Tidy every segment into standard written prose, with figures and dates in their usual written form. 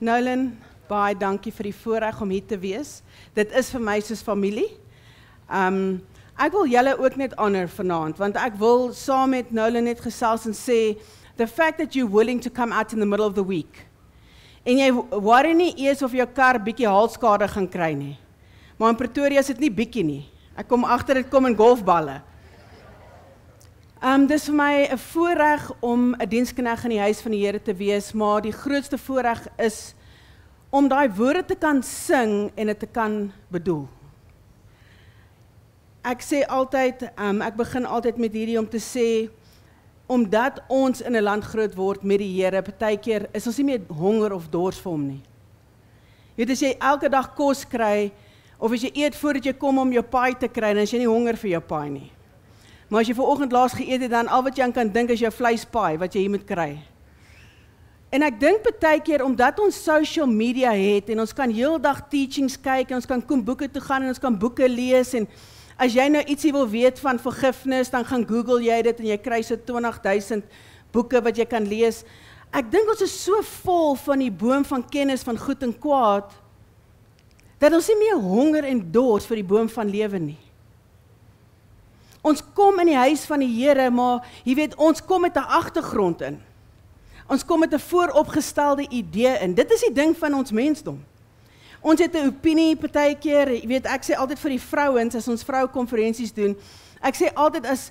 Nolan, baie dankie vir die voorreg om hier te wees. Dit is vir my soos familie. Ek wil julle ook net honor vanaand, want ek wil saam met Nolan net gesels en sê, the fact that you're willing to come out in the middle of the week, en jy worry nie eers of jou kar bietjie halskade gaan kry nie. Maar in Pretoria is dit nie bietjie nie. Ek kom agter dit kom in golfballe. Dis vir my 'n voorreg om 'n diensknegt in die huis van die Here te wees, maar die grootste voorreg is om daai woorde te kan sing en dit te kan bedoel. Ek sê altyd, ek begin altyd met hierdie om te sê, omdat ons in 'n land groot word met die Here, partykeer is ons nie meer honger of dors vir hom nie. Jy weet, as jy elke dag kos kry, of as jy eet voordat jy kom om jou paai te kry, dan is jy nie honger vir jou paai nie. Maar as jy vanoggend laas geëet het, dan al wat jy aan kan dink is jou vleispaai, wat jy hier moet kry. En ek dink partykeer, omdat ons social media het, en ons kan heeldag teachings kyk, en ons kan kom boeke toe gaan, en ons kan boeke lees, en as jy nou ietsie wil weet van vergifnis, dan gaan Google jy dit, en jy kry so 20.000 boeke wat jy kan lees. Ek dink ons is so vol van die boom van kennis van goed en kwaad, dat ons nie meer honger en dors vir die boom van lewe nie. Ons kom in die huis van die Here, maar jy weet, ons kom met 'n agtergrond in. Ons kom met 'n vooropgestelde idee in. Dit is die ding van ons mensdom. Ons het 'n opinie partykeer, jy weet, ek sê altyd vir die vrouens, as ons vroukonferensies doen, ek sê altyd as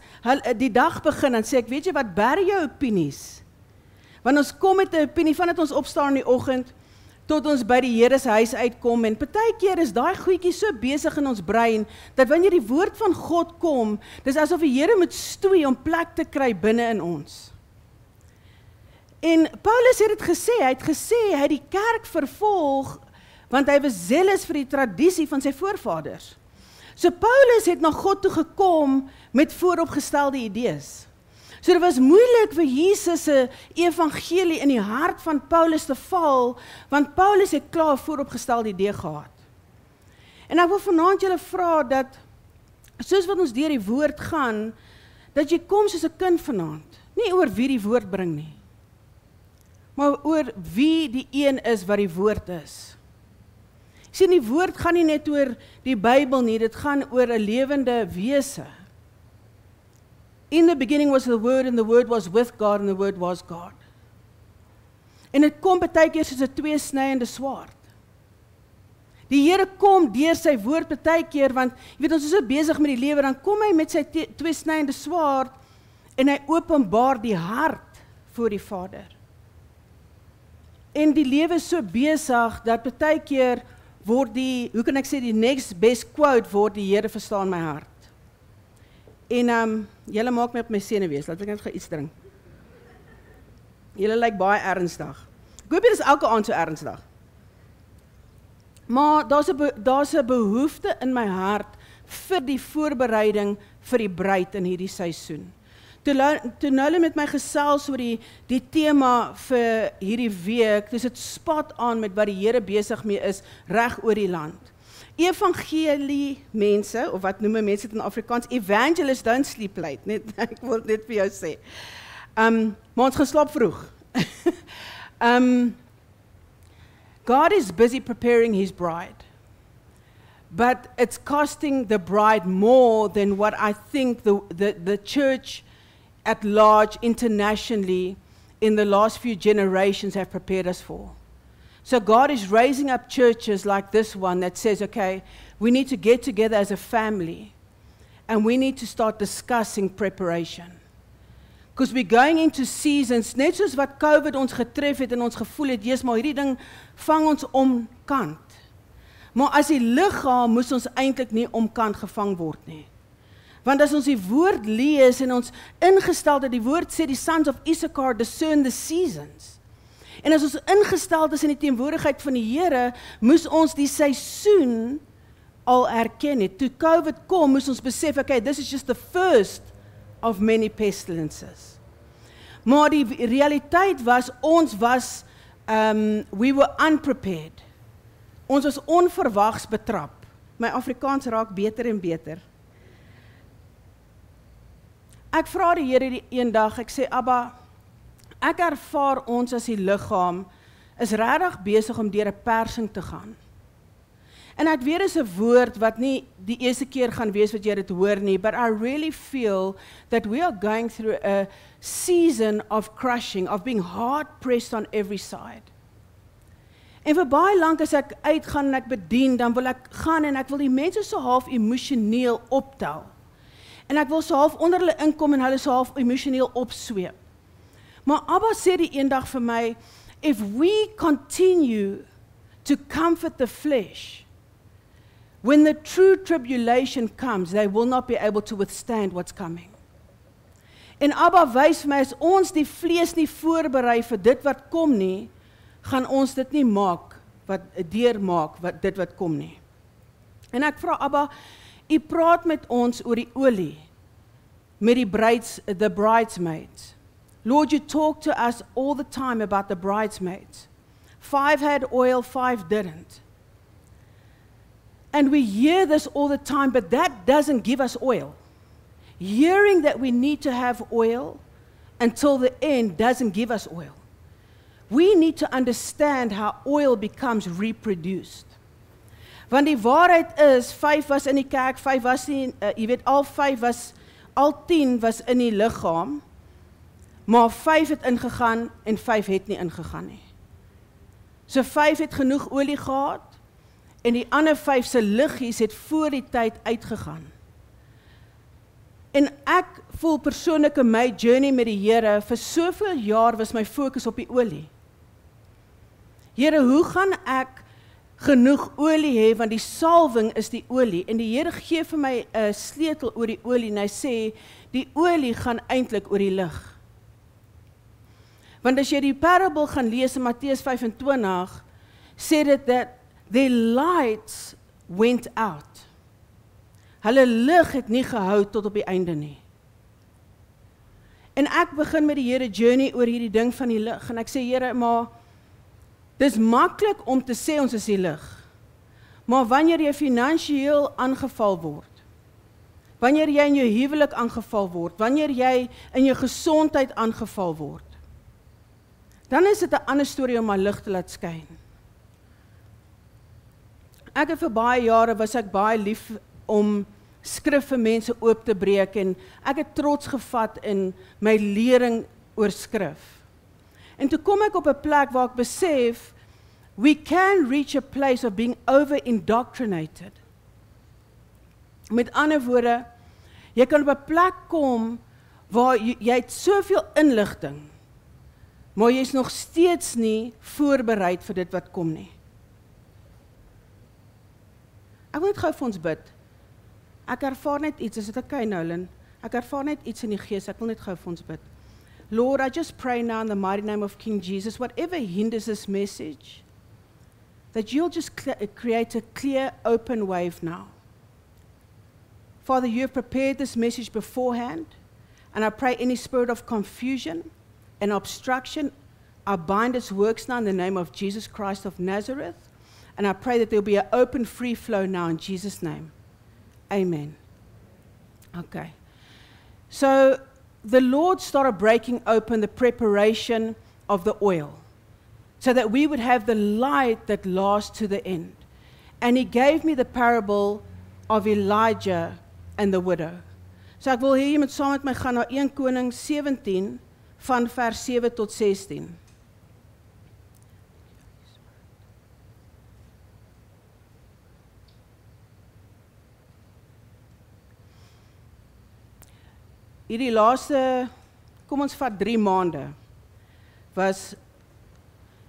die dag begin, dan sê ek, weet jy wat, bære jou opinies. Want ons kom met 'n opinie, vandat ons opstaan in die oggend, tot ons by die Here se huis uitkom, en partykeer is daai goedjies so besig in ons brein, dat wanneer die woord van God kom, dis asof die Here moet stoei om plek te kry binne in ons. En Paulus het dit gesê, hy het die kerk vervolg, want hy was zealous vir die tradisie van sy voorvaders. So Paulus het na God toe gekom met vooropgestelde idees. So dit was moeilik vir Jesus se evangelie in die hart van Paulus te val, want Paulus het klaar vooropgestelde idee gehad. En ek wil vanaand julle vra dat, soos wat ons deur die woord gaan, dat jy kom soos 'n kind vanaand, nie oor wie die woord bring nie, maar oor wie die een is wat die woord is. Sien, die woord gaan nie net oor die Bybel nie, dit gaan oor 'n lewende wese. In the beginning was the word, and the word was with God, and the word was God. En dit kom partykeer soos 'n tweesnyende swaard. Die Here kom deur sy woord partykeer, want jy weet, ons is so besig met die lewe, dan kom hy met sy tweesnyende swaard, en hy openbaar die hart voor die Vader. En die lewe is so besig, dat partykeer word hoe kan ek sê, die next best quote word, die Here verstaan my hart. En julle maak my op my senuwees, laat ek net gou iets drink. Julle lyk baie ernstig. Ek hoop dit is elke aand so ernstig. Maar daar's 'n behoefte in my hart vir die voorbereiding vir die bruid in hierdie seisoen. Toe Nolan met my gesels oor die tema vir hierdie week, dis dit spot aan met wat die Here besig mee is reg oor die land. Evangelie mense, of wat noem mense dit in Afrikaans, evangelists don't sleep late, ek wil net vir jou sê. Maar ons gaan slaap vroeg. God is busy preparing his bride, but it's costing the bride more than what I think the church at large internationally in the last few generations have prepared us for. So God is raising up churches like this one that says, okay, we need to get together as a family, and we need to start discussing preparation. Because we're going into seasons, net soos wat COVID ons getref het en ons gevoel het, Jesus, maar hierdie ding vang ons omkant. Maar as die liggaam moes ons eintlik nie omkant gevang word nie. Want as ons die woord lees en ons ingestel dat die woord sê, die sons of Issachar discern the seasons. En as ons ingestel is in die teenwoordigheid van die Here, moes ons die seisoen al erken het. Toe COVID kom, moes ons besef, okay, this is just the first of many pestilences. Maar die realiteit was, we were unprepared. Ons was onverwags betrap. My Afrikaans raak beter en beter. Ek vra die Here die een dag, ek sê, Abba, ek ervaar ons as die liggaam, is regtig besig om deur 'n persing te gaan. En ek weet is 'n woord wat nie die eerste keer gaan wees wat jy dit hoor nie, but I really feel that we are going through a season of crushing, of being hard pressed on every side. En vir baie lank as ek uitgaan en ek bedien, dan wil ek gaan en ek wil die mense so half emosioneel optel. En ek wil so half onder hulle inkom en hulle so half emosioneel opsweep. Maar Abba sê die eendag vir my, if we continue to comfort the flesh, when the true tribulation comes, they will not be able to withstand what's coming. En Abba wys vir my, as ons die vlees nie voorberei vir dit wat kom nie, gaan ons dit nie maak, deurmaak, dit wat kom nie. En ek vra Abba, U praat met ons oor die olie, met the bridesmaids. Lord, you talk to us all the time about the bridesmaids. 5 had oil, 5 didn't. And we hear this all the time, but that doesn't give us oil. Hearing that we need to have oil until the end doesn't give us oil. We need to understand how oil becomes reproduced. Want die waarheid is, 5 was in die kerk, 5 was nie, jy weet, al 10 was in die liggaam, maar 5 het ingegaan en 5 het nie ingegaan nie. So 5 het genoeg olie gehad, en die ander 5 se liggies het voor die tyd uitgegaan. En ek voel persoonlik in my journey met die Here, vir soveel jaar was my fokus op die olie. Here, hoe gaan ek genoeg olie hê, want die salwing is die olie, en die Here gee vir my 'n sleutel oor die olie, en hy sê, die olie gaan eintlik oor die lig. Want as jy die parable gaan lees in Matteus 25, sê dit dat their lights went out. Hulle lig het nie gehou tot op die einde nie. En ek begin met die Here journey oor hierdie ding van die lig, en ek sê, Here, maar dis maklik om te sê ons is die lig, maar wanneer jy finansiëel aangeval word, wanneer jy in jou huwelik aangeval word, wanneer jy in jou gesondheid aangeval word, dan is dit 'n ander storie om my lig te laat skyn. Ek het vir baie jare was ek baie lief om skrif vir mense oop te breek, en ek het trots gevat in my lering oor skrif. En toe kom ek op 'n plek waar ek besef, we can reach a place of being over-indoctrinated. Met ander woorde, jy kan op 'n plek kom waar jy het soveel inligting, maar jy is nog steeds nie voorbereid vir dit wat kom nie. Ek wil net gou vir ons bid. Ek ervaar net iets, is dit okay nou, Lynn? Ek ervaar net iets in die gees, ek wil net gou vir ons bid. Lord, I just pray now in the mighty name of King Jesus, whatever hinders this message, that you'll just create a clear, open wave now. Father, you have prepared this message beforehand, and I pray any spirit of confusion and obstruction, I bind its works now in the name of Jesus Christ of Nazareth, and I pray that there will be an open, free flow now in Jesus' name. Amen. Okay. So, the Lord started breaking open the preparation of the oil so that we would have the light that lasts to the end. And He gave me the parable of Elijah and the widow. So ek wil hê jy moet saam met my gaan na 1 Konings 17 van vers 7 tot 16. Hierdie laaste, kom ons vat 3 maande, was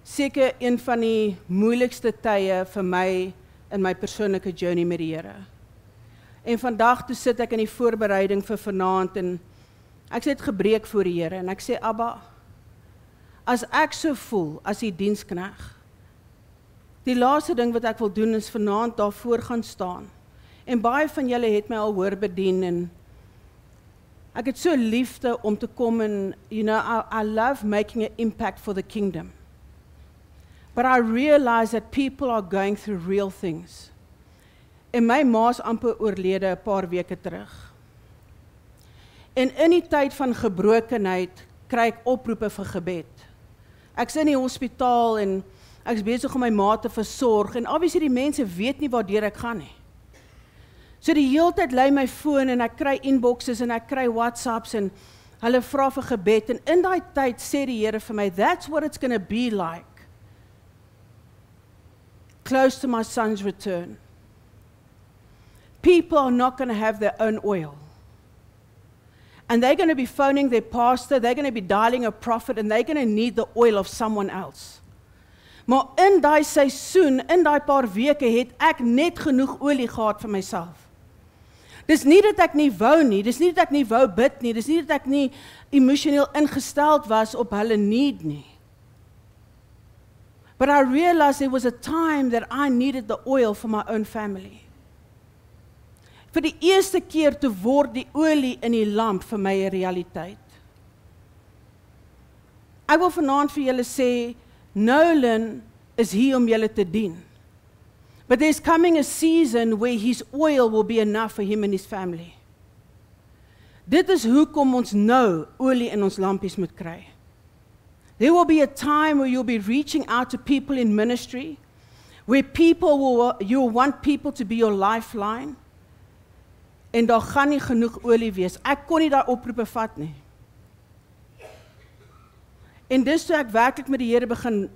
seker een van die moeilikste tye vir my in my persoonlike journey met die Here. En vandag toe sit ek in die voorbereiding vir vanaand en ek het gebreek voor die Here en ek sê, Abba, as ek so voel as die dienskneg, die laaste ding wat ek wil doen is vanaand daarvoor gaan staan. En baie van julle het my al hoor bedien en ek het so liefde om te kom en, you know, I love making an impact for the kingdom. But I realize that people are going through real things. En my ma's amper oorlede 'n paar weke terug. En in die tyd van gebrokenheid kry ek oproepe vir gebed. Ek's in die hospitaal en ek is besig om my ma te versorg, en obviously die mense weet nie waardeur ek gaan nie. So die hele tyd lei my foon, en ek kry inboxes, en ek kry WhatsApps, en hulle vra vir gebed, en in daai tyd sê die Here vir my, that's what it's going to be like, close to my son's return. People are not going to have their own oil. And they're going to be phoning their pastor, they're going to be dialing a prophet, and they're going to need the oil of someone else. Maar in daai seisoen, in daai paar weke, het ek net genoeg olie gehad vir myself. Dis nie dat ek nie wou nie, dis nie dat ek nie wou bid nie, dis nie dat ek nie emosioneel ingesteld was op hulle need nie. But I realized there was a time that I needed the oil for my own family. Vir die eerste keer te word die olie in die lamp vir my 'n realiteit. Ek wil vanaand vir julle sê, Nolan is hier om julle te dien. But there's coming a season where his oil will be enough for him and his family. Dit is hoekom ons nou olie in ons lampies moet kry. There will be a time where you'll be reaching out to people in ministry, where you'll want people to be your lifeline, en daar gaan nie genoeg olie wees. Ek kon nie daai oproepe vat nie. En dis toe ek werklik met die Here begin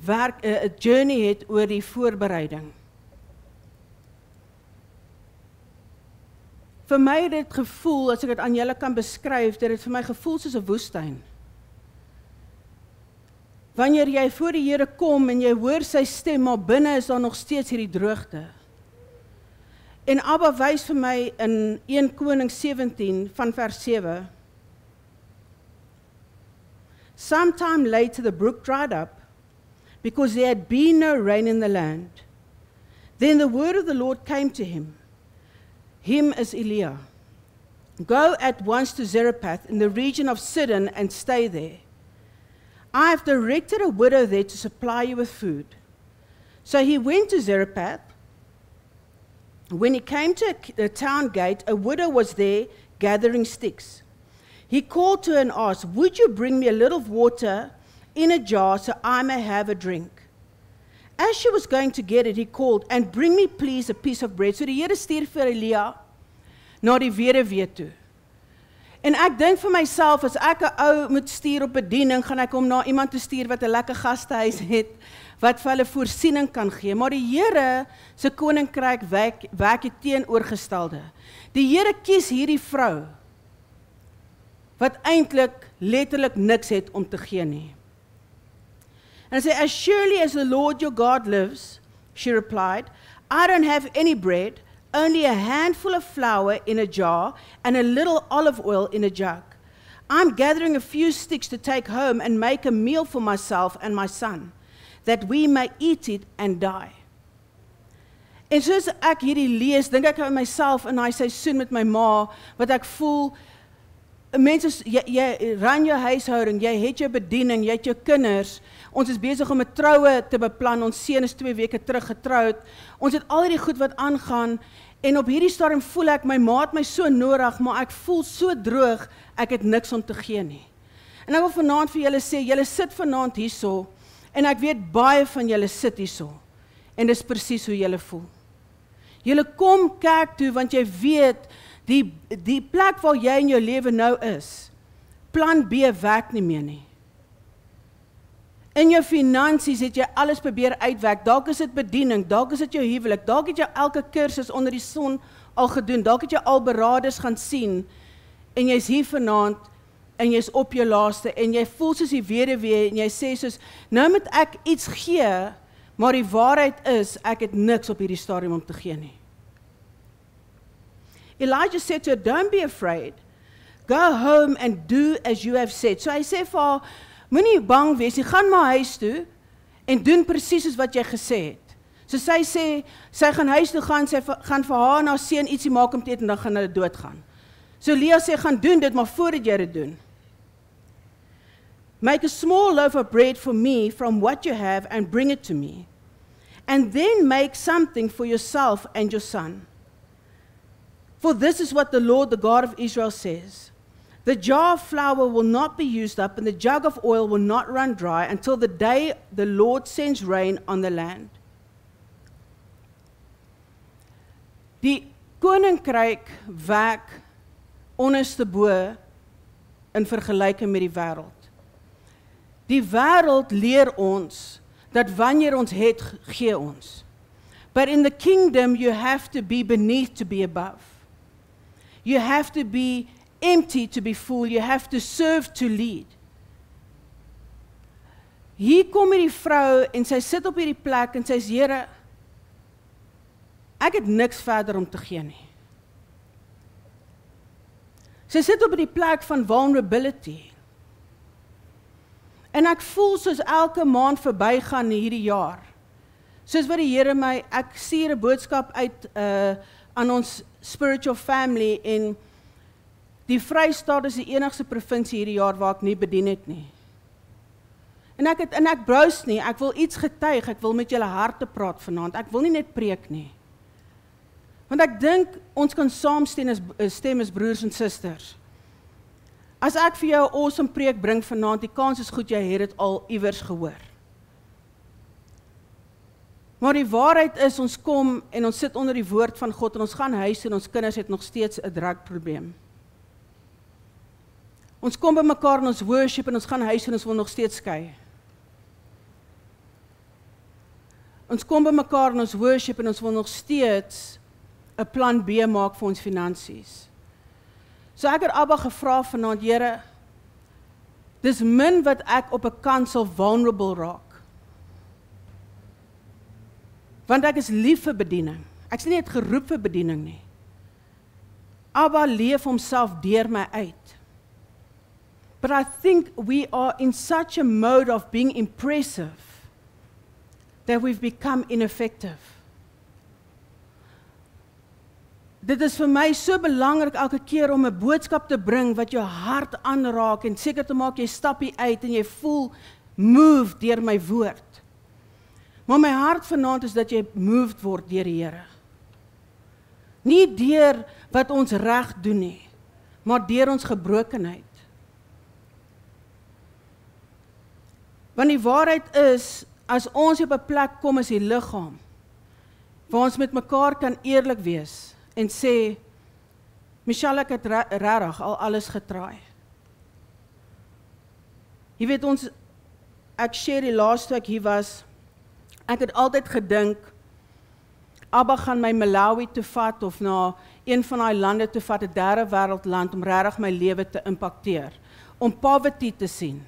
werk, 'n journey het oor die voorbereiding. Vir my het dit gevoel, as ek dit aan julle kan beskryf, dit het vir my gevoel soos 'n woestyn. Wanneer jy voor die Here kom en jy hoor sy stem, maar binne is daar nog steeds hierdie droogte. En Abba wys vir my in 1 Konings 17 van vers 7. Sometime later the brook dried up, because there had been no rain in the land. Then the word of the Lord came to him as Eliah. Go at once to Zarephath in the region of Sidon and stay there. I have directed a widow there to supply you with food. So he went to Zarephath. When he came to the town gate, a widow was there gathering sticks. He called to her and asked, would you bring me a little water in a jar so I may have a drink? As she was going to get it, he called, and bring me please a piece of bread. So die Here stuur vir Elia na die weduwee toe. En ek dink vir myself, as ek 'n ou moet stuur op bediening, gaan ek hom na iemand toe stuur wat 'n lekker gastehuis het, wat vir hulle voorsiening kan gee. Maar die Here se koninkryk werk die teenoorgestelde. Die Here kies hierdie vrou, wat eintlik letterlik niks het om te gee nie. And I say, as surely as the Lord your God lives, she replied, I don't have any bread, only a handful of flour in a jar and a little olive oil in a jug. I'm gathering a few sticks to take home and make a meal for myself and my son, that we may eat it and die. En soos ek hierdie lees, dink ek aan myself in daai seisoen met my ma, wat ek voel, mense, jy ran jou huishouding, jy het jou bediening, jy het jou kinders, ons is besig om 'n troue te beplan, ons seun is 2 weke terug getroud, ons het al hierdie goed wat aangaan, en op hierdie stadium voel ek, my ma het my so nodig, maar ek voel so droog, ek het niks om te gee nie. En ek wil vanaand vir julle sê, julle sit vanaand hierso, en ek weet baie van julle sit hierso, en dis presies hoe julle voel. Julle kom kerk toe, want jy weet, die plek waar jy in jou lewe nou is, plan B werk nie meer nie. In jou finansies het jy alles probeer uitwerk, dalk is dit bediening, dalk is dit jou huwelik, dalk het jy elke kursus onder die son al gedoen, dalk het jy al beraders gaan sien, en jy's hier vanaand, en jy's op jou laaste, en jy voel soos die weduwee, en jy sê soos, nou moet ek iets gee, maar die waarheid is, ek het niks op hierdie stadium om te gee nie. Elijah said to her, don't be afraid, go home and do as you have said. So hy sê vir haar, moenie bang wees, jy gaan maar huis toe, en doen presies soos wat jy gesê het. So sy sê, sy gaan huis toe gaan, sy gaan vir haar en haar seun ietsie maak om te eet, en dan gaan hulle doodgaan. So Leah sê, gaan doen dit, maar voordat jy dit doen, make a small loaf of bread for me from what you have and bring it to me. And then make something for yourself and your son. For this is what the Lord, the God of Israel says. The jar of flour will not be used up, and the jug of oil will not run dry until the day the Lord sends rain on the land. Die koninkryk werk onderste bo in vergelyking met die wêreld. Die wêreld leer ons dat wanneer ons het, gee ons. But in the kingdom you have to be beneath to be above. You have to be empty to be full. You have to serve to lead. Hier kom hierdie vrou en sy sit op hierdie plek en sy sê, Here, ek het niks verder om te gee nie. Sy sit op die plek van vulnerability. En ek voel soos elke maand verbygaan hierdie jaar. Soos wat die Here my, ek stuur 'n boodskap uit aan ons spiritual family en die Vrystaat is die enigste provinsie hierdie jaar waar ek nie bedien het nie. En ek browse nie, ek wil iets getuig, ek wil met julle harte praat vanaand, ek wil nie net preek nie. Want ek dink ons kan saamstem as broers en susters. As ek vir jou 'n awesome preek bring vanaand, die kans is goed jy het dit al iewers gehoor. Maar die waarheid is, ons kom en ons sit onder die woord van God en ons gaan huis en ons kinders het nog steeds 'n drugprobleem. Ons kom by mekaar en ons worship en ons gaan huis en ons wil nog steeds skei. Ons kom by mekaar en ons worship en ons wil nog steeds 'n plan B maak vir ons finansies. So ek het Abba gevra vanaand, Here, dis min wat ek op 'n kant sal vulnerable raak. Want ek is lief vir bediening. Ek is nie net geroep vir bediening nie. Abba leef homself deur my uit. But I think we are in such a mode of being impressive that we've become ineffective. Dit is vir my so belangrik elke keer om 'n boodskap te bring wat jou hart aanraak en seker te maak jy stap hier uit en jy voel moved deur my woord. Maar my hart vanaand is dat jy moved word deur die Here. Nie deur wat ons reg doen nie, maar deur ons gebrokenheid. Want die waarheid is, as ons op 'n plek kom as die liggaam, waar ons met mekaar kan eerlik wees en sê, Michelle, ek het regtig al alles getraai. Jy weet ek share die laaste ek hier was, ek het altyd gedink, Abba gaan my Malawi toe vat of na een van die lande toe vat, 'n derde wêreldland, om regtig my lewe te impakteer, om poverty te sien.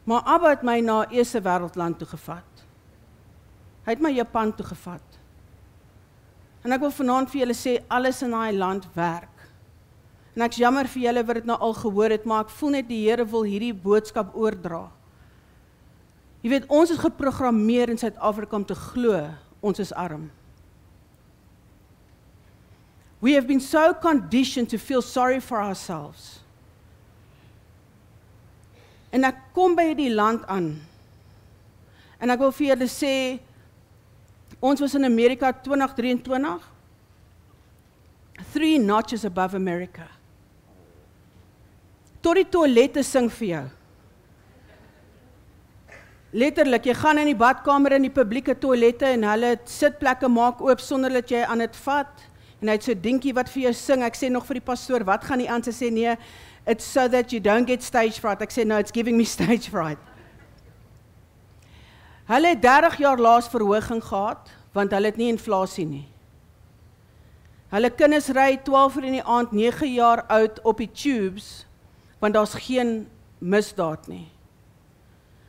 Maar Abba het my na eerste wêreldland toe gevat. Hy het my Japan toe gevat. En ek wil vanaand vir julle sê, alles in daai land werk. En ek's jammer vir julle wat dit nou al gehoor het, maar ek voel net die Here wil hierdie boodskap oordra. Jy weet, ons is geprogrammeer in Suid-Afrika om te glo, ons is arm. We have been so conditioned to feel sorry for ourselves. En ek kom by die land aan. En ek wil vir julle sê, ons was in Amerika 2023, 3 notches above America. Tot die toilette sing vir jou. Letterlik, jy gaan in die badkamer in die publieke toilette en hulle sitplekke maak oop sonder dat jy aan dit vat. En hy het so 'n dingetjie wat vir jou sing. Ek sê nog vir die pastoor, wat gaan die aan? Sy sê nee, it's so that you don't get stage fright. Ek sê no, it's giving me stage fright. Hulle het 30 jaar laas verhoging gehad, want hulle het nie inflasie nie. Hulle kinders ry 12 uur in die aand, 9 jaar oud op die tubes, want daar's geen misdaad nie.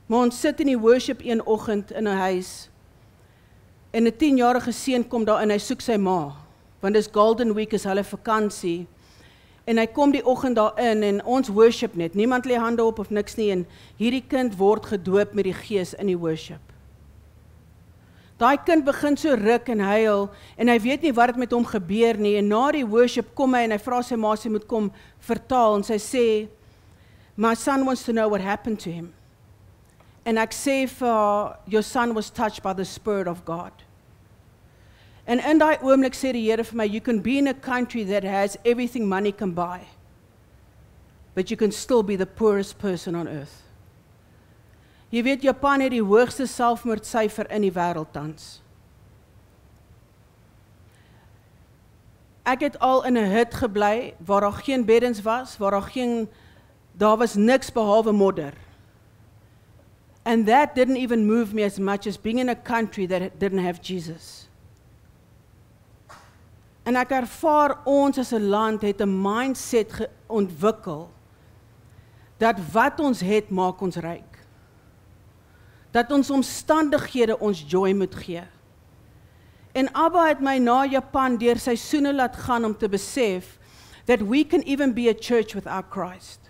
Maar ons sit in die worship een oggend in 'n huis, en 'n 10-jarige seun kom daar en hy soek sy ma, want dis Golden Week, is hulle vakansie, en hy kom die oggend daar in, en ons worship net, niemand lê hande op of niks nie, en hierdie kind word gedoop met die Gees in die worship. Daai kind begin so ruk en huil, en hy weet nie wat het met hom gebeur nie, en na die worship kom hy, en hy vra sy ma, sy moet kom vertaal, en sy sê, my son wants to know what happened to him. En ek sê vir haar, your son was touched by the Spirit of God. En in daai oomblik sê die Here vir my, you can be in a country that has everything money can buy. but you can still be the poorest person on earth. Jy weet, Japan het die hoogste selfmoordsyfer in die wêreld tans. Ek het al in 'n hut gebly, waar daar geen beddens was, daar was niks behalwe modder. And that didn't even move me as much as being in a country that didn't have Jesus. En ek ervaar ons as 'n land het 'n mindset ontwikkel, dat wat ons het, maak ons ryk. Dat ons omstandighede ons joy moet gee. En Abba het my na Japan deur seisoene laat gaan om te besef, that we can even be a church without Christ.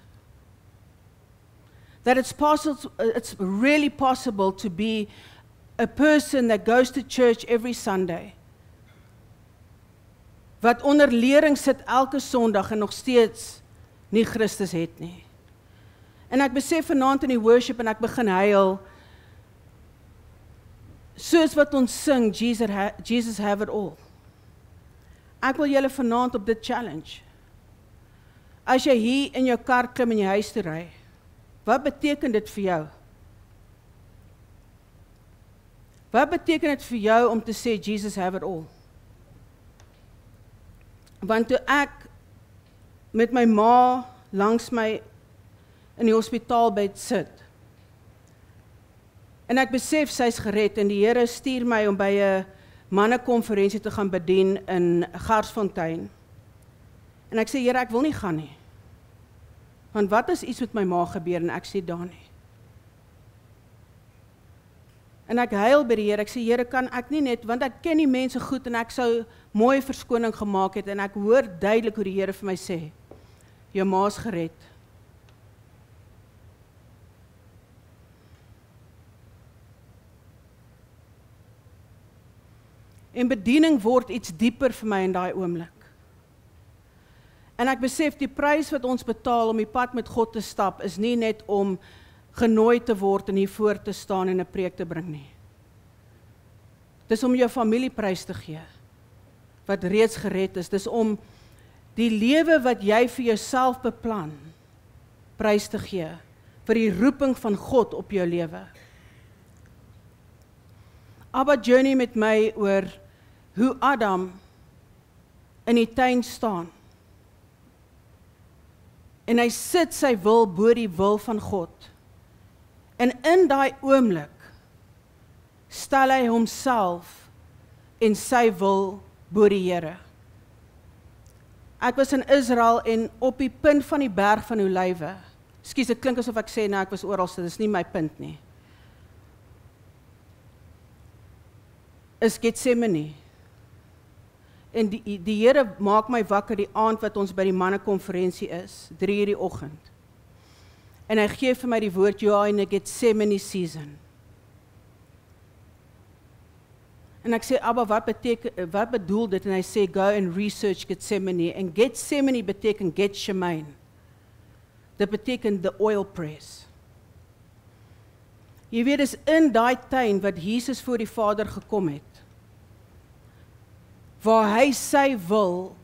That it's really possible to be a person that goes to church every Sunday, wat onder lering sit elke Sondag en nog steeds nie Christus het nie. En ek besef vanaand in die worship en ek begin huil, soos wat ons sing, Jesus have it all. Ek wil julle vanaand op dit challenge. As jy hier in jou kar klim en jy huis toe ry, wat beteken dit vir jou? Wat beteken dit vir jou om te sê, Jesus have it all? Want toe ek met my ma langs my in die hospitaalbed sit, en ek besef sy's gered, en die Here stuur my om by 'n mannekonferensie te gaan bedien in Garsfontein. En ek sê, Here, ek wil nie gaan nie. Want wat as iets met my ma gebeur en ek sê daar nie? En ek huil by die Here, ek sê, Here, kan ek nie net, want ek ken die mense goed en ek sou mooi verskoning gemaak het, en ek hoor duidelik hoe die Here vir my sê, jou ma's gered. En bediening word iets dieper vir my in daai oomblik. En ek besef die prys wat ons betaal om die pad met God te stap, is nie net om genooi te word en hier voor te staan en 'n preek te bring nie. Dis om jou familie prys te gee, wat reeds gered is. Dis om die lewe wat jy vir jouself beplan, prys te gee, vir die roeping van God op jou lewe. Abba journey met my oor hoe Adam in die tuin staan. En hy sit sy wil bo die wil van God. En in daai oomblik stel hy homself en sy wil bo die Here. Ek was in Israel en op die punt van die berg van Olywe. Ekskuus, dit klink asof ek sê, nou ek was oral, dit is nie my punt nie. Is Getsemane. En die Here maak my wakker die aand wat ons by die mannekonferensie is, 3:00 die oggend. En hy gee vir my die woord, you are in a Getsemane season. En ek sê, Abba, wat bedoel dit? En hy sê, go and research Getsemane. En Getsemane beteken Getsemane. Dit beteken the oil press. Jy weet, is in daai tuin wat Jesus voor die Vader gekom het, waar hy sy wil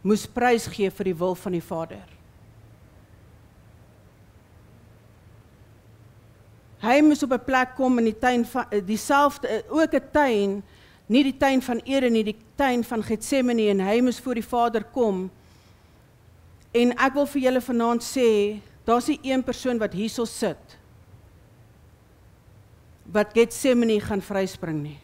moes prys gee vir die wil van die Vader. Hy moes op 'n plek kom in die tuin van dieselfde, ook 'n tuin, nie die tuin van Eden nie, die tuin van Getsemane, en hy moes voor die Vader kom. En ek wil vir julle vanaand sê, daar's nie een persoon wat hierso sit wat Getsemane gaan vryspring nie.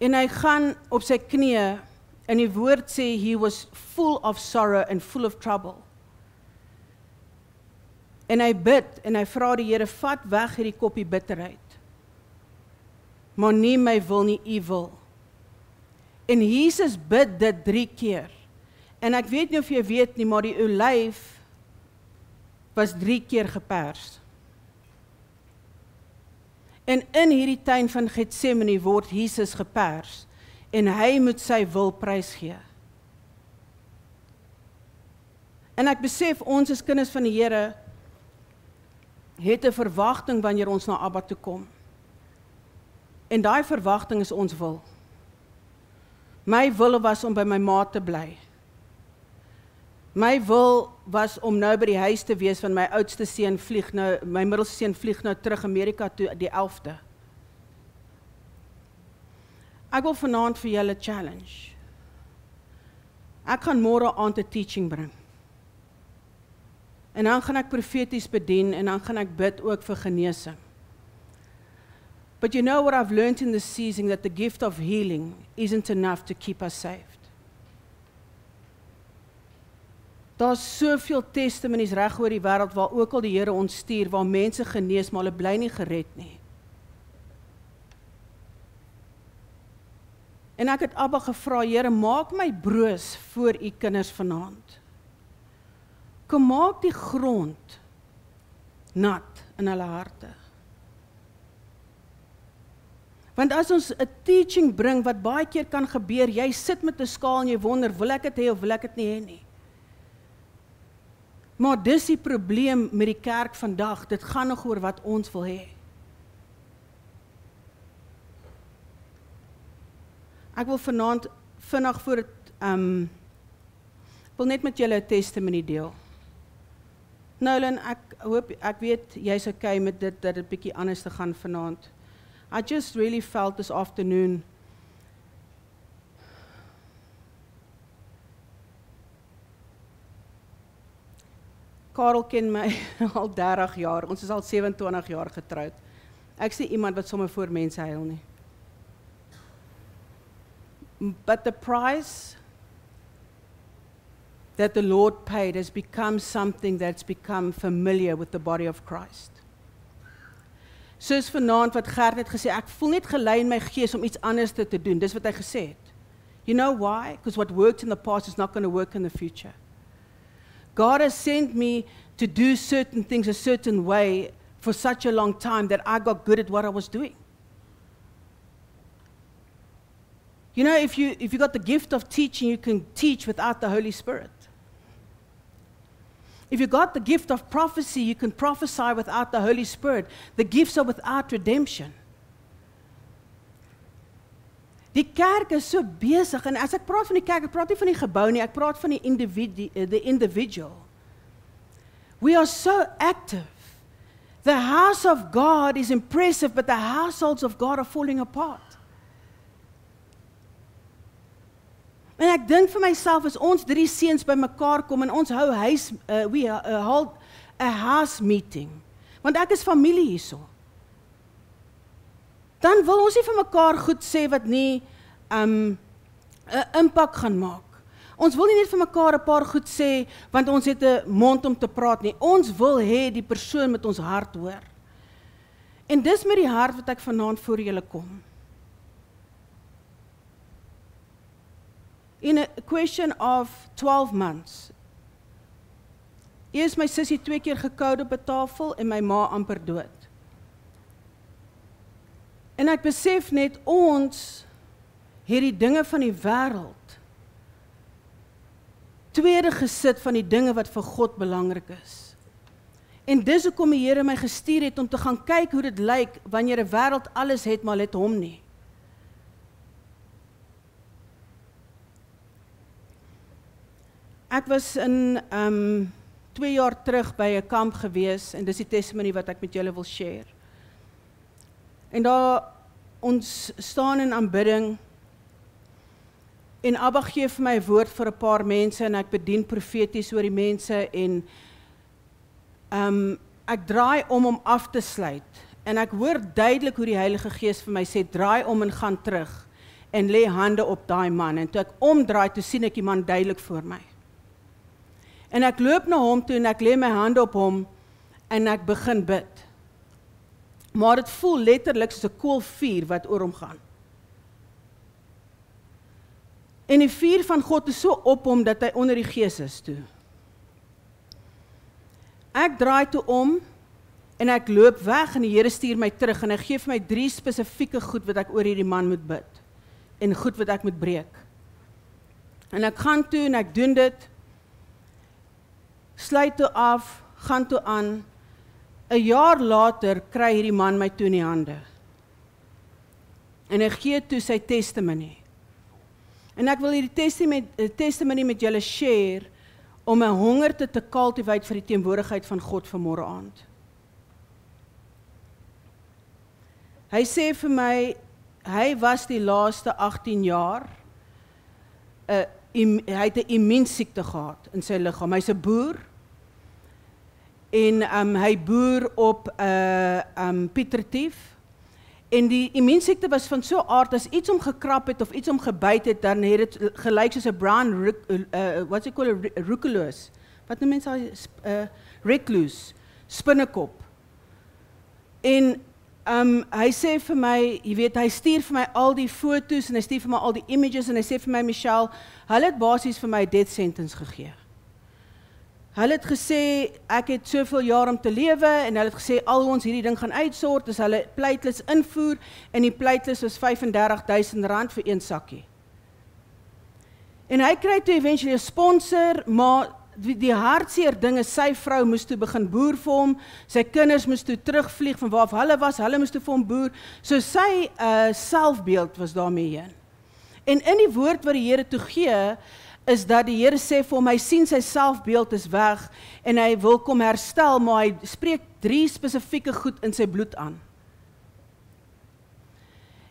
En hy gaan op sy knieë, en die woord sê, he was full of sorrow and full of trouble. En hy bid, en hy vra die Here, vat weg hierdie koppie bitterheid. Maar nie my wil nie, u wil. En Jesus bid dit 3 keer. En ek weet nie of jy weet nie, maar die olyf was 3 keer gepers. En in hierdie tuin van Getsemane word Jesus gepers, en hy moet sy wil prys gee. En ek besef, ons as kinders van die Here, het 'n verwagting wanneer ons na Abba toe kom. En daai verwagting is ons wil. My wil was om by my ma te bly. My wil was om nou by die huis te wees, want my oudste seun vlieg nou, my middelste seun vlieg nou terug Amerika toe, die 11de. Ek wil vanaand vir julle challenge. Ek gaan môre aand 'n teaching bring. En dan gaan ek profeties bedien, en dan gaan ek bid ook vir genesing. But you know what I've learned in this season, that the gift of healing isn't enough to keep us saved. Daar's soveel testimonies reg oor die wêreld waar ook al die Here ons stuur, waar mense genees, maar hulle bly nie gered nie. En ek het Abba gevra, Here, maak my broos voor u kinders vanaand. Kom maak die grond nat in hulle harte. Want as ons 'n teaching bring, wat baie keer kan gebeur, jy sit met 'n skaal en jy wonder, wil ek dit hê of wil ek dit nie hê nie. Maar dis die probleem met die kerk vandag, dit gaan nog oor wat ons wil hê. Ek wil vanaand vinnig voor het, wil net met julle 'n testimony deel. Nolan, ek weet jy's okay met dit, dat dit bietjie anders te gaan vanaand. I just really felt this afternoon, Karel ken my al 30 jaar, ons is al 27 jaar getroud. Ek sê iemand wat sommer voor mense huil nie. But the price that the Lord paid has become something that's become familiar with the body of Christ. Soos vanaand wat Gert het gesê, ek voel net gelei in my gees om iets anders te doen, dis wat hy gesê het. You know why? Because what worked in the past is not going to work in the future. God has sent me to do certain things a certain way for such a long time that I got good at what I was doing. You know, if you got the gift of teaching, you can teach without the Holy Spirit. If you got the gift of prophecy, you can prophesy without the Holy Spirit. The gifts are without redemption. Die kerk is so besig, en as ek praat van die kerk, ek praat nie van die gebou nie, ek praat van the individual. We are so active. The house of God is impressive, but the households of God are falling apart. En ek dink vir myself, as ons 3 seuns by mekaar kom, en ons hou we hold a house meeting, want ek is familie hierso. Dan wil ons nie vir mekaar goed sê wat nie 'n impak gaan maak. Ons wil nie net vir mekaar 'n paar goed sê, want ons het 'n mond om te praat nie. Ons wil hê die persoon met ons hart hoor. En dis met die hart wat ek vanaand voor julle kom. In a question of 12 months, eers my sussie 2 keer gekoud op 'n tafel en my ma amper dood. En ek besef net, ons het die dinge van die wêreld tweede gesit van die dinge wat vir God belangrik is. En dis hoekom die Here my gestuur het om te gaan kyk hoe dit lyk wanneer 'n wêreld alles het, maar het hom nie. Ek was in 2 jaar terug by 'n kamp gewees, en dis die testimony wat ek met julle wil share. En daar, ons staan in aanbidding, en Abba gee vir my 'n woord vir 'n paar mense, en ek bedien profeties oor die mense, en ek draai om af te sluit, en ek hoor duidelik hoe die Heilige Gees vir my sê, draai om en gaan terug, en lê hande op daai man, en toe ek omdraai, toe sien ek die man duidelik voor my. En ek loop na hom toe, en ek lê my hande op hom, en ek begin bid. Maar dit voel letterlik soos 'n koolvuur wat oor hom gaan. En die vuur van God is so op hom, dat hy onder die gees is toe. Ek draai toe om, en ek loop weg, en die Here stuur my terug, en hy gee vir my 3 spesifieke goed wat ek oor hierdie man moet bid, en goed wat ek moet breek. En ek gaan toe, en ek doen dit, sluit toe af, gaan toe aan. 'n jaar later kry hierdie man my toe in die hande. En hy gee toe sy testimony. En ek wil hierdie testimony met julle share, om my honger te cultivate vir die teenwoordigheid van God vanmôre aand. Hy sê vir my, hy was die laaste 18 jaar, hy het 'n immuunsiekte gehad in sy liggaam. Hy's 'n boer, en hy boer op Piet Retief, en die immuunsiekte was van so aard, as iets om gekrap het of iets om gebyt het, dan het dit gelyk soos 'n brown, wat se call 'n recluse, wat noem mense recluse, spinnekop. En hy sê vir my, jy weet, hy stuur vir my al die foto's, en hy stuur vir my al die images, en hy sê vir my, Michelle, hulle het basies vir my 'n death sentence gegee. Hulle het gesê, ek het soveel jaar om te lewe, en hulle het gesê, al hoe ons hierdie ding gaan uitsort, is hulle platelets invoer, en die platelets was R35.000 vir een sakkie. En hy kry toe eventually 'n sponsor, maar die hartseer ding is, sy vrou moes toe begin boer vir hom, sy kinders moes toe terugvlieg van waar hulle was, hulle moes toe vir hom boer, so sy selfbeeld was daarmee heen. En in die woord wat die Here toe gee, is dat die Here sê vir hom, hy sien sy selfbeeld is weg, en hy wil kom herstel, maar hy spreek 3 spesifieke goed in sy bloed aan.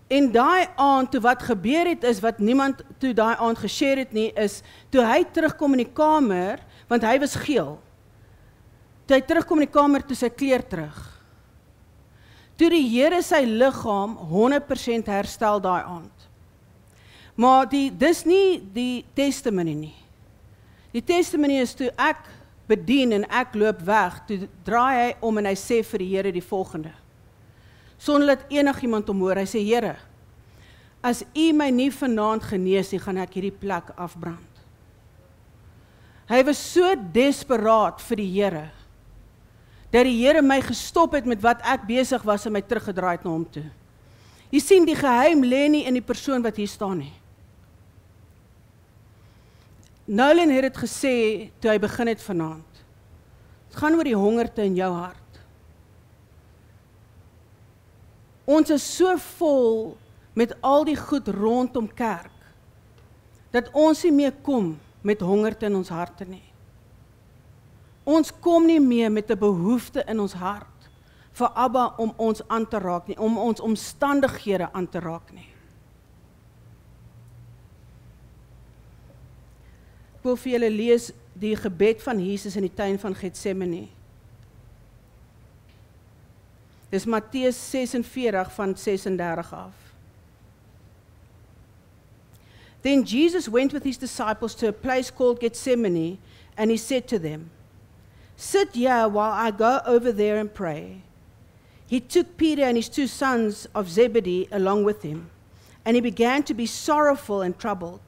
En daai aand, toe wat gebeur het, is wat niemand toe daai aand geshare het nie, is, toe hy terugkom in die kamer, want hy was geel, toe hy terugkom in die kamer, toe sy kleur terug. Toe die Here sy liggaam 100% herstel daai aand. Maar dis nie die testimony nie. Die testimony is toe ek bedien en ek loop weg, toe draai hy om en hy sê vir die Here die volgende. Sonder dat enigiemand hom hoor, hy sê, Here, as U my nie vanaand genees nie, gaan ek hierdie plek afbrand. Hy was so desperaat vir die Here, dat die Here my gestop het met wat ek besig was en my teruggedraai het na hom toe. Jy sien, die geheim lê nie in die persoon wat hier staan nie. Nolan het dit gesê, toe hy begin het vanaand. Het gaan oor die hongerte in jou hart. Ons is so vol met al die goed rondom kerk, dat ons nie meer kom met hongerte in ons harte nie. Ons kom nie meer met 'n behoefte in ons hart, vir Abba om ons aan te raak nie, om ons omstandighede aan te raak nie. Ek wil vir julle lees die gebed van Jesus in die tuin van Getsemane. Dis Matteus 46 van 36 af. Then Jesus went with his disciples to a place called Gethsemane, and he said to them, Sit here while I go over there and pray. He took Peter and his 2 sons of Zebedee along with him, and he began to be sorrowful and troubled.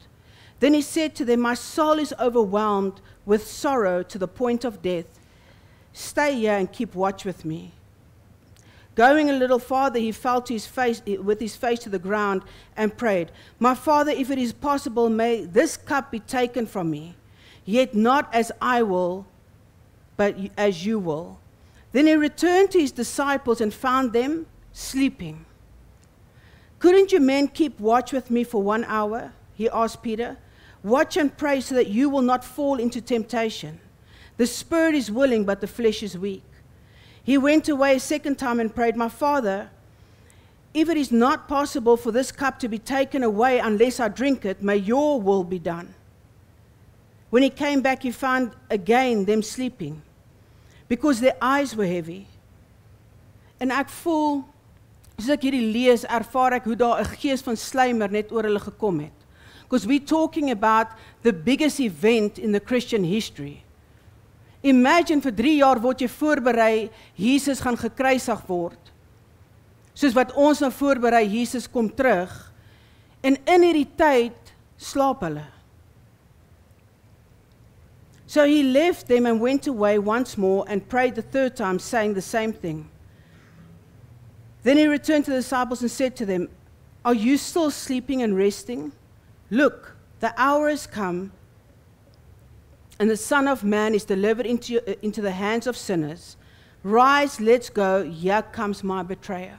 Then he said to them, My soul is overwhelmed with sorrow to the point of death. Stay here and keep watch with me. Going a little farther, he fell to his face, with his face to the ground and prayed, My Father, if it is possible, may this cup be taken from me, yet not as I will, but as you will. Then he returned to his disciples and found them sleeping. Couldn't you men keep watch with me for 1 hour? He asked Peter. Watch and pray so that you will not fall into temptation. The spirit is willing, but the flesh is weak. He went away a second time and prayed, My Father, if it is not possible for this cup to be taken away unless I drink it, may your will be done. When he came back, he found again them sleeping, because their eyes were heavy. En ek voel, as ek hierdie lees, ervaar ek hoe daar 'n gees van slymer net oor hulle gekom het. Because we're talking about the biggest event in the Christian history. Imagine vir 3 jaar word jy voorberei, Jesus gaan gekruisig word. Soos wat ons nou voorberei, Jesus kom terug. En in hierdie tyd slaap hulle. So he left them and went away once more and prayed the 3rd time, saying the same thing. Then he returned to the disciples and said to them, Are you still sleeping and resting? Look, the hour has come, and the Son of Man is delivered into the hands of sinners. Rise, let's go, here comes my betrayer.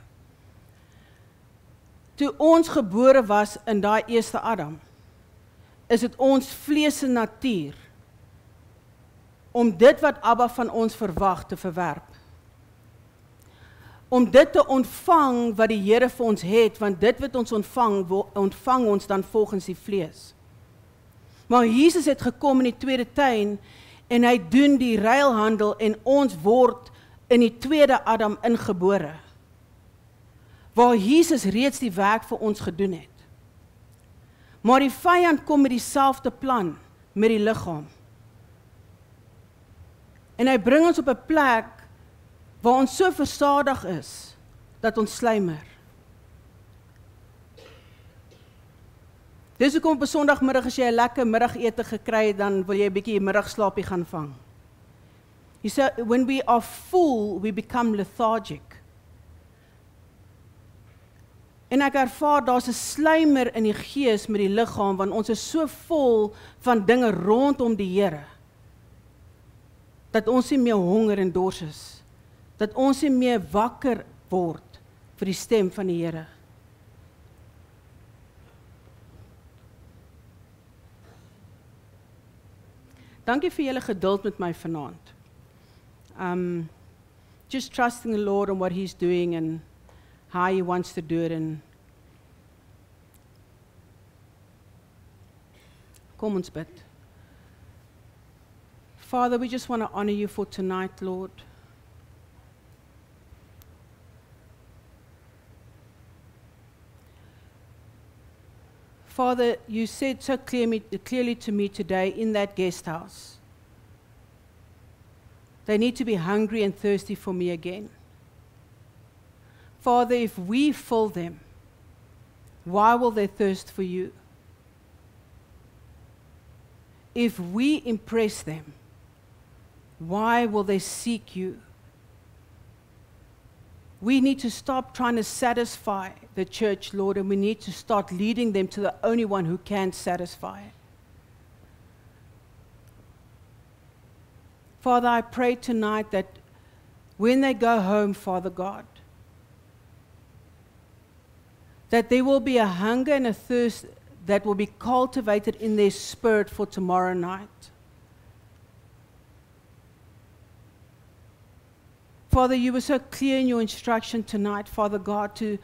Toe ons gebore was in daai eerste Adam, is dit ons vlees se natuur om dit wat Abba van ons verwag te verwerp. Om dit te ontvang wat die Here vir ons het, want dit wat ons ontvang ons dan volgens die vlees. Maar Jesus het gekom in die tweede tuin en hy doen die ruilhandel en ons word in die tweede Adam ingebore. Waar Jesus reeds die werk vir ons gedoen het. Maar die vyand kom met dieselfde plan met die liggaam. En hy bring ons op 'n plek waar ons so versadig is dat ons slymer. Dis hoekom op 'n Sondagmiddag as jy 'n lekker middagete gekry het, dan wil jy 'n bietjie middagslaapie gaan vang. You see, when we are full, we become lethargic. En ek ervaar daar's 'n slymer in die gees met die liggaam, want ons is so vol van dinge rondom die Here, dat ons nie meer honger en dors is, dat ons nie meer wakker word vir die stem van die Here. Dankie vir julle geduld met my vanaand. Just trusting the Lord on what He's doing and how He wants to do it. And kom ons bid. Father, we just want to honor You for tonight, Lord. Father, You said so clearly to me today in that guest house, they need to be hungry and thirsty for Me again. Father, if we fill them, why will they thirst for You? If we impress them, why will they seek You? We need to stop trying to satisfy the church, Lord, and we need to start leading them to the only one who can satisfy. Father, I pray tonight that when they go home, Father God, that there will be a hunger and a thirst that will be cultivated in their spirit for tomorrow night. Father, You were so clear in Your instruction tonight, Father God, to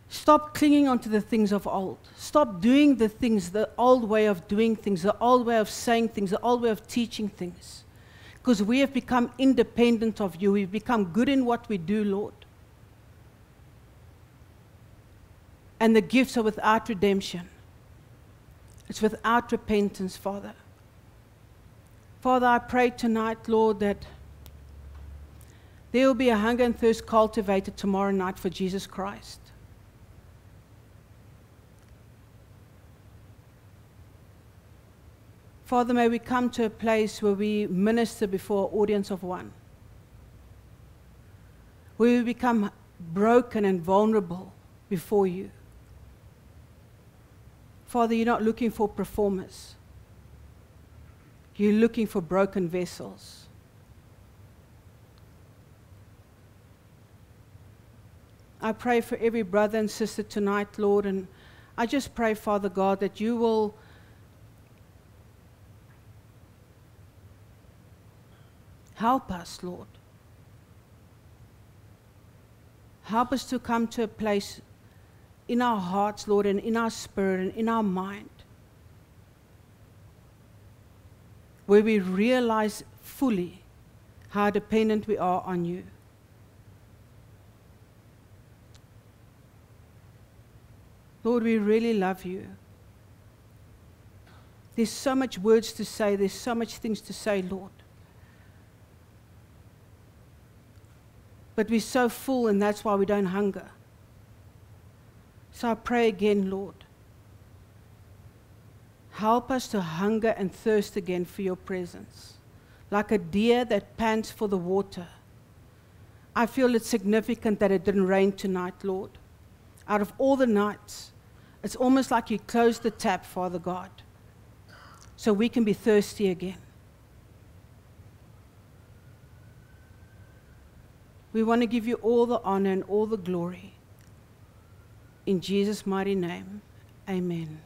stop clinging onto the things of old. Stop doing the things, the old way of doing things, the old way of saying things, the old way of teaching things. Because we have become independent of You. We've become good in what we do, Lord. And the gifts are without redemption. It's without repentance, Father. Father, I pray tonight, Lord, that there will be a hunger and thirst cultivated tomorrow night for Jesus Christ. Father, may we come to a place where we minister before an audience of one, where we become broken and vulnerable before You. Father, You're not looking for performers. You're looking for broken vessels. I pray for every brother and sister tonight, Lord, and I just pray, Father God, that You will help us, Lord. Help us to come to a place in our hearts, Lord, and in our spirit and in our mind, where we realize fully how dependent we are on You. Lord, we really love You. There's so much words to say, there's so much things to say, Lord. But we're so full, and that's why we don't hunger. So I pray again, Lord, help us to hunger and thirst again for Your presence. Like a deer that pants for the water. I feel it's significant that it didn't rain tonight, Lord. Out of all the nights, it's almost like You closed the tap, Father God, so we can be thirsty again. We want to give You all the honor and all the glory. In Jesus' mighty name, amen.